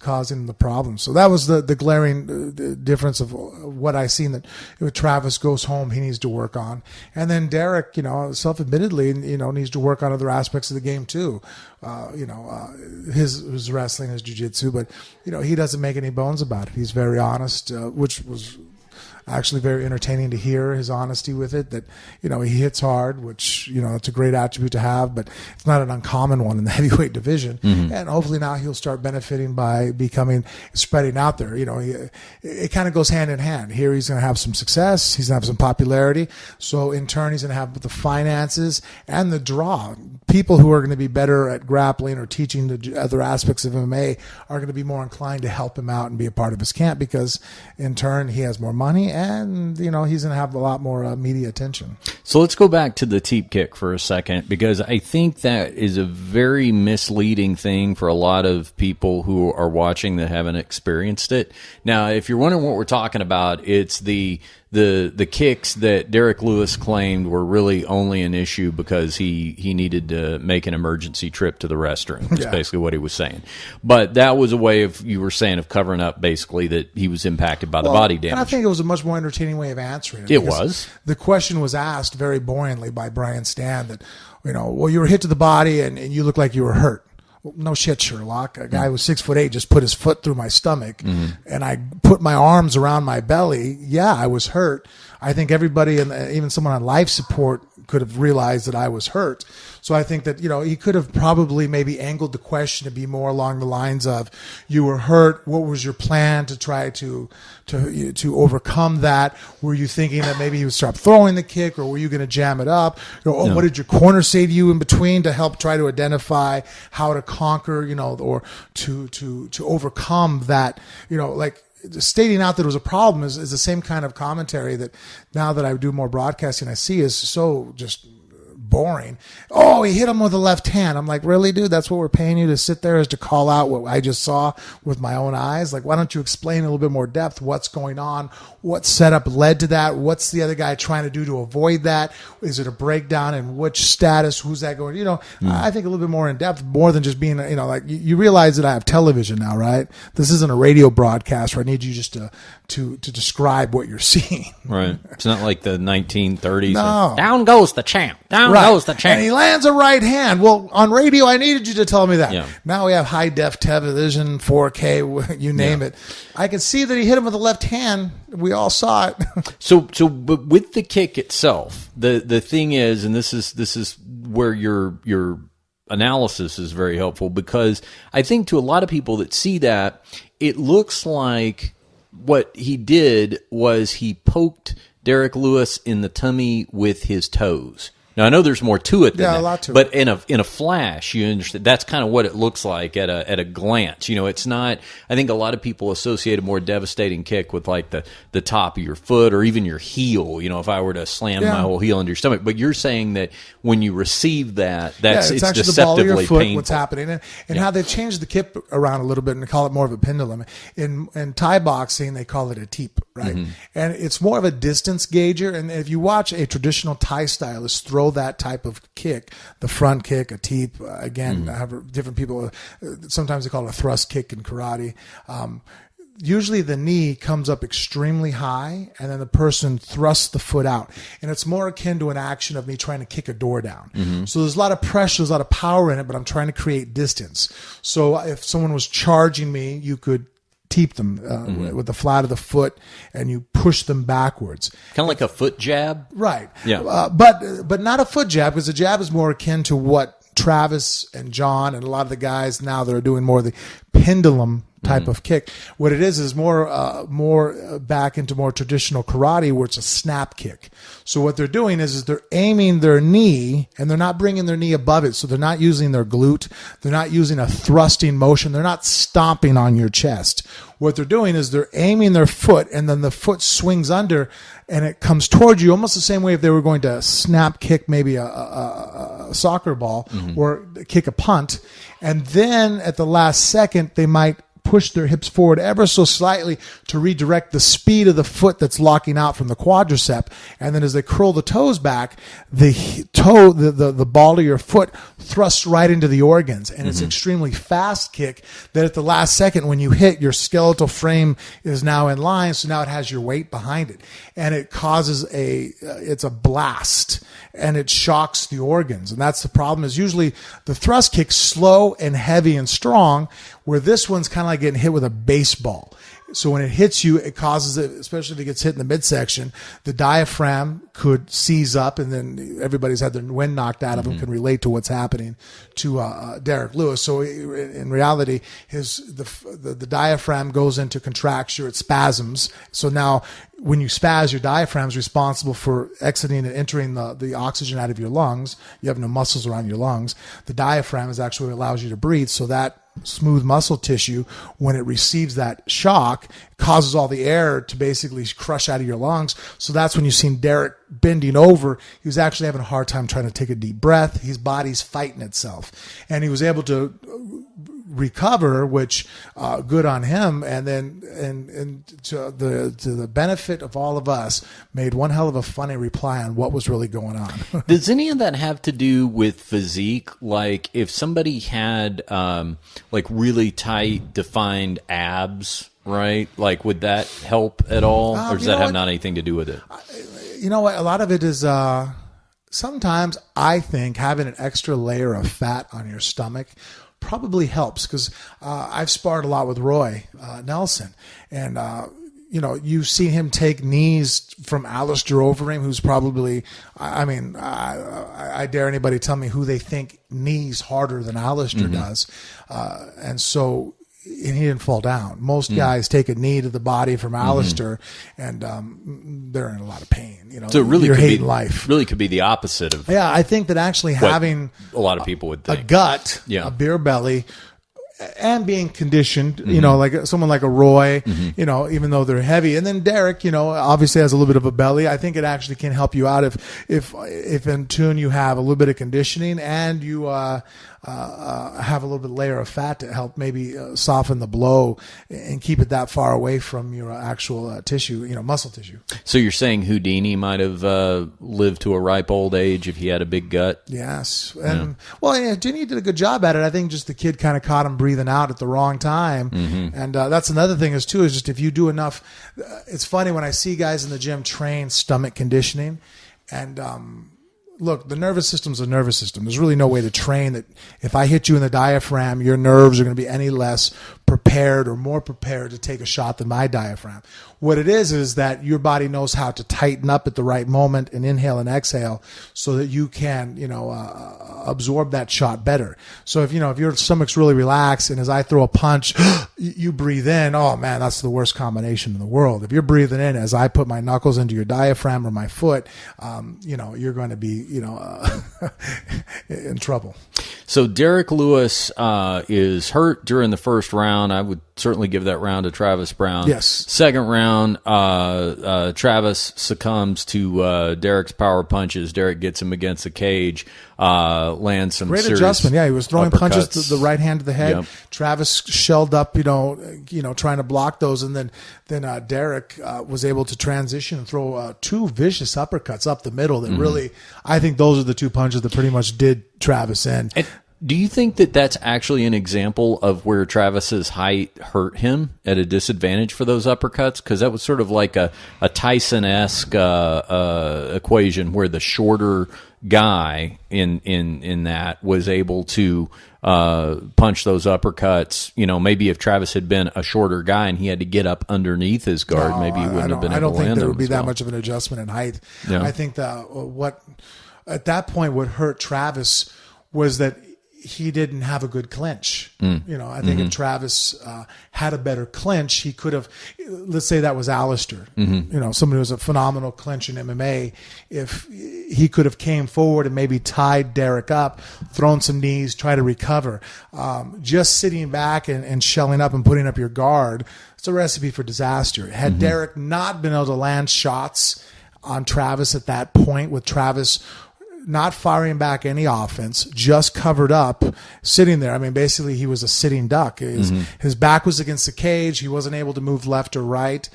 causing the problem. So that was the glaring difference of what I seen that Travis goes home, he needs to work on. And then Derek, self-admittedly, needs to work on other aspects of the game too. His wrestling, his jiu-jitsu, but, he doesn't make any bones about it. He's very honest, which was actually very entertaining to hear, his honesty with it, that, he hits hard, which, it's a great attribute to have, but it's not an uncommon one in the heavyweight division. Mm-hmm. And hopefully now he'll start benefiting by spreading out there. It kind of goes hand in hand. Here he's going to have some success. He's going to have some popularity. So in turn, he's going to have the finances and the draw. People who are going to be better at grappling or teaching the other aspects of MMA are going to be more inclined to help him out and be a part of his camp, because in turn he has more money and, he's going to have a lot more media attention. So let's go back to the teep kick for a second, because I think that is a very misleading thing for a lot of people who are watching that haven't experienced it. Now, if you're wondering what we're talking about, it's the kicks that Derek Lewis claimed were really only an issue because he needed to make an emergency trip to the restroom. That's basically what he was saying. But that was a way of, you were saying, of covering up basically that he was impacted by the body damage. And I think it was a much more entertaining way of answering it. It was. The question was asked very buoyantly by Brian Stann that, you were hit to the body and you look like you were hurt. Well, no shit, Sherlock. A guy who was 6'8" just put his foot through my stomach, and I put my arms around my belly. Yeah, I was hurt. I think everybody, and even someone on life support, could have realized that I was hurt. So I think that, he could have probably maybe angled the question to be more along the lines of, you were hurt. What was your plan to try to overcome that? Were you thinking that maybe you would stop throwing the kick, or were you going to jam it up? What did your corner say to you in between to help try to identify how to conquer, or to overcome that, stating out that it was a problem is the same kind of commentary that now that I do more broadcasting, I see is so just boring. Oh, he hit him with the left hand. I'm like, really, dude? That's what we're paying you to sit there, is to call out what I just saw with my own eyes? Like, why don't you explain a little bit more depth? What's going on? What setup led to that? What's the other guy trying to do to avoid that? Is it a breakdown? In which status? Who's that going? I think a little bit more in depth, more than just being, you realize that I have television now, right? This isn't a radio broadcast where I need you just to describe what you're seeing. Right. It's not like the 1930s. No. Down goes the champ. Down goes the champ. And he lands a right hand. Well, on radio, I needed you to tell me that. Yeah. Now we have high-def television, 4K, you name it. I can see that he hit him with the left hand. We all saw it. But with the kick itself, the thing is, and this is where your analysis is very helpful, because I think to a lot of people that see that, it looks like what he did was he poked Derek Lewis in the tummy with his toes. Now, I know there's more to it than that, a lot to but it. in a flash, you understand, that's kind of what it looks like at a glance. It's not, I think a lot of people associate a more devastating kick with like the top of your foot or even your heel, if I were to slam my whole heel into your stomach. But you're saying that when you receive that, it's actually deceptively the ball of your foot, painful. what's happening. And how they've changed the kick around a little bit and call it more of a pendulum. In Thai boxing, they call it a teep, right? Mm-hmm. And it's more of a distance gauger. And if you watch a traditional Thai stylist throw that type of kick, the front kick, a teep, again, I have different people, sometimes they call it a thrust kick in karate. Usually the knee comes up extremely high and then the person thrusts the foot out. And it's more akin to an action of me trying to kick a door down. Mm-hmm. So there's a lot of pressure, there's a lot of power in it, but I'm trying to create distance. So if someone was charging me, you could teep them with the flat of the foot, and you push them backwards. Kind of like a foot jab? Right. Yeah. But not a foot jab, because a jab is more akin to what Travis and John and a lot of the guys now that are doing more of the pendulum type of kick. What it is more back into more traditional karate, where it's a snap kick. So what they're doing is they're aiming their knee, and they're not bringing their knee above it. So they're not using their glute. They're not using a thrusting motion. They're not stomping on your chest. What they're doing is they're aiming their foot, and then the foot swings under, and it comes towards you almost the same way if they were going to snap kick maybe a soccer ball or kick a punt. And then at the last second, they might push their hips forward ever so slightly to redirect the speed of the foot that's locking out from the quadricep. And then as they curl the toes back, the toe, the ball of your foot thrusts right into the organs. And it's an extremely fast kick that at the last second when you hit, your skeletal frame is now in line. So now it has your weight behind it. And it causes it's a blast and it shocks the organs. And that's the problem, is usually the thrust kick's slow and heavy and strong, where this one's kind of like getting hit with a baseball. So when it hits you, it causes it, especially if it gets hit in the midsection, the diaphragm could seize up, and then everybody's had their wind knocked out of them, can relate to what's happening to Derek Lewis. So in reality, the diaphragm goes into contraction, it spasms. So now when you spaz, your diaphragm is responsible for exiting and entering the oxygen out of your lungs. You have no muscles around your lungs. The diaphragm is actually what allows you to breathe. So that smooth muscle tissue, when it receives that shock, causes all the air to basically crush out of your lungs. So that's when you've seen Derek bending over. He was actually having a hard time trying to take a deep breath. His body's fighting itself. And he was able to recover, which good on him. And then and to the benefit of all of us, made one hell of a funny reply on what was really going on. Does any of that have to do with physique? Like if somebody had like really tight defined abs, right? Like would that help at all? Or does that have not anything to do with it? You know what? A lot of it is sometimes I think having an extra layer of fat on your stomach probably helps, because I've sparred a lot with Roy Nelson, and you've seen him take knees from Alistair Overeem, who's probably, I dare anybody tell me who they think knees harder than Alistair does, and he didn't fall down. Most guys take a knee to the body from Alistair, and they're in a lot of pain. So it really you're could hating be life. Really could be the opposite of. Yeah, I think that actually having a lot of people would think a gut, a beer belly, and being conditioned, like someone like a Roy, even though they're heavy, and then Derek, obviously has a little bit of a belly. I think it actually can help you out if in tune you have a little bit of conditioning and you have a little bit layer of fat to help maybe soften the blow and keep it that far away from your actual tissue, muscle tissue. So you're saying Houdini might have lived to a ripe old age if he had a big gut? Yes. And Houdini did a good job at it. I think just the kid kind of caught him breathing out at the wrong time. And that's another thing is just if you do enough, it's funny when I see guys in the gym train stomach conditioning, and look, the nervous system's a nervous system. There's really no way to train that if I hit you in the diaphragm, your nerves are going to be any less prepared or more prepared to take a shot than my diaphragm. What it is that your body knows how to tighten up at the right moment and inhale and exhale so that you can, absorb that shot better. So if your stomach's really relaxed and as I throw a punch, you breathe in, oh man, that's the worst combination in the world. If you're breathing in as I put my knuckles into your diaphragm or my foot, you're going to be, in trouble. So Derek Lewis is hurt during the first round. I would certainly give that round to Travis Brown. Yes. Second round, Travis succumbs to Derek's power punches. Derek gets him against the cage, lands some great serious adjustment. Yeah, he was throwing uppercuts. punches to the right hand to the head. Yep. Travis shelled up, trying to block those, and then Derek was able to transition and throw two vicious uppercuts up the middle. That really, I think those are the two punches that pretty much did Travis in. And do you think that that's actually an example of where Travis's height hurt him at a disadvantage for those uppercuts? Because that was sort of like a Tyson-esque equation where the shorter guy in that was able to punch those uppercuts. Maybe if Travis had been a shorter guy and he had to get up underneath his guard, maybe he wouldn't have been able to land him. I don't think there would be as that well. much of an adjustment in height. Yeah. I think that at that point what hurt Travis was that he didn't have a good clinch. I think if Travis had a better clinch, he could have, let's say that was Alistair, somebody who was a phenomenal clinch in MMA. If he could have came forward and maybe tied Derek up, thrown some knees, try to recover. Just sitting back and shelling up and putting up your guard, it's a recipe for disaster. Had Derek not been able to land shots on Travis at that point, with Travis not firing back any offense, just covered up, sitting there. I mean, basically he was a sitting duck. His back was against the cage. He wasn't able to move left or right.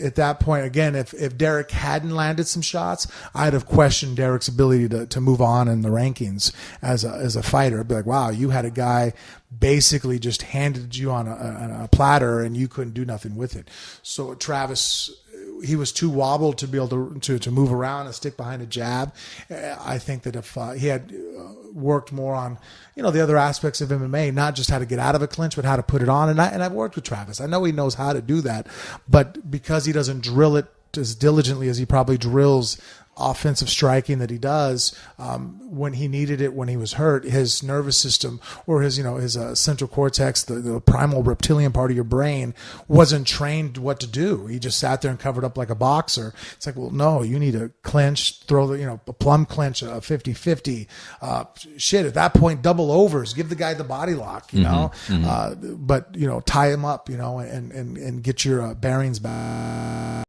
At that point, again, if Derek hadn't landed some shots, I'd have questioned Derek's ability to move on in the rankings as a fighter. I'd be like, wow, you had a guy basically just handed you on a platter and you couldn't do nothing with it. So Travis, he was too wobbled to be able to move around and stick behind a jab. I think that if he had worked more on, the other aspects of MMA, not just how to get out of a clinch, but how to put it on. And I've worked with Travis. I know he knows how to do that, but because he doesn't drill it as diligently as he probably drills offensive striking that he does, when he needed it, when he was hurt, his nervous system or his central cortex, the primal reptilian part of your brain, wasn't trained what to do. He just sat there and covered up like a boxer. It's like, well, no, you need to clinch, throw a plum clinch, a 50-50. Shit, at that point, double overs, give the guy the body lock, but tie him up, and get your bearings back.